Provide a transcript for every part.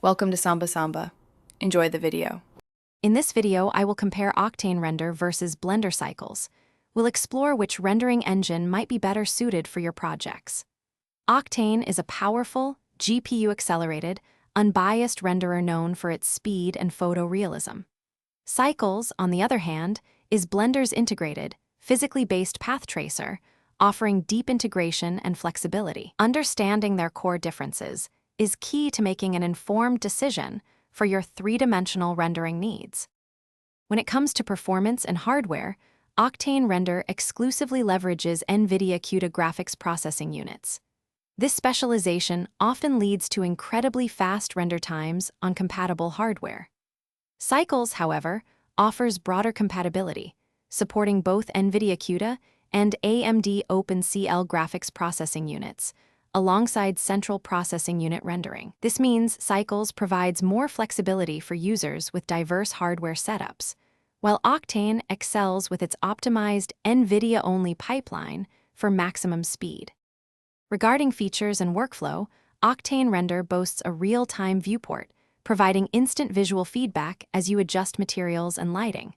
Welcome to Samba Samba. Enjoy the video. In this video, I will compare Octane Render versus Blender Cycles. We'll explore which rendering engine might be better suited for your projects. Octane is a powerful, GPU-accelerated, unbiased renderer known for its speed and photorealism. Cycles, on the other hand, is Blender's integrated, physically based path tracer, offering deep integration and flexibility. Understanding their core differences is key to making an informed decision for your three-dimensional rendering needs. When it comes to performance and hardware, Octane Render exclusively leverages NVIDIA CUDA graphics processing units. This specialization often leads to incredibly fast render times on compatible hardware. Cycles, however, offers broader compatibility, supporting both NVIDIA CUDA and AMD OpenCL graphics processing units, alongside central processing unit rendering. This means Cycles provides more flexibility for users with diverse hardware setups, while Octane excels with its optimized NVIDIA-only pipeline for maximum speed. Regarding features and workflow, Octane Render boasts a real-time viewport, providing instant visual feedback as you adjust materials and lighting.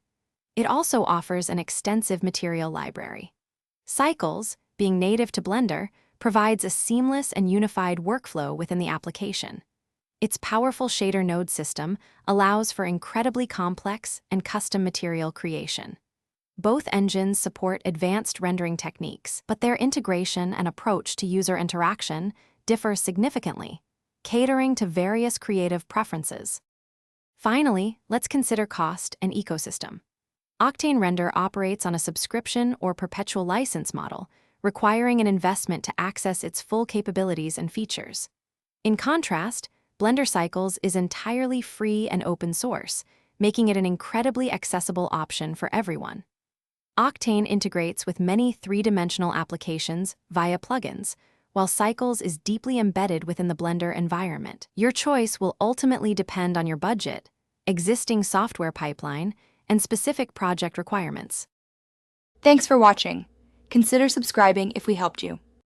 It also offers an extensive material library. Cycles, being native to Blender, provides a seamless and unified workflow within the application. Its powerful shader node system allows for incredibly complex and custom material creation. Both engines support advanced rendering techniques, but their integration and approach to user interaction differ significantly, catering to various creative preferences. Finally, let's consider cost and ecosystem. Octane Render operates on a subscription or perpetual license model, requiring an investment to access its full capabilities and features. In contrast, Blender Cycles is entirely free and open source, making it an incredibly accessible option for everyone. Octane integrates with many three-dimensional applications via plugins, while Cycles is deeply embedded within the Blender environment. Your choice will ultimately depend on your budget, existing software pipeline, and specific project requirements. Thanks for watching. Consider subscribing if we helped you.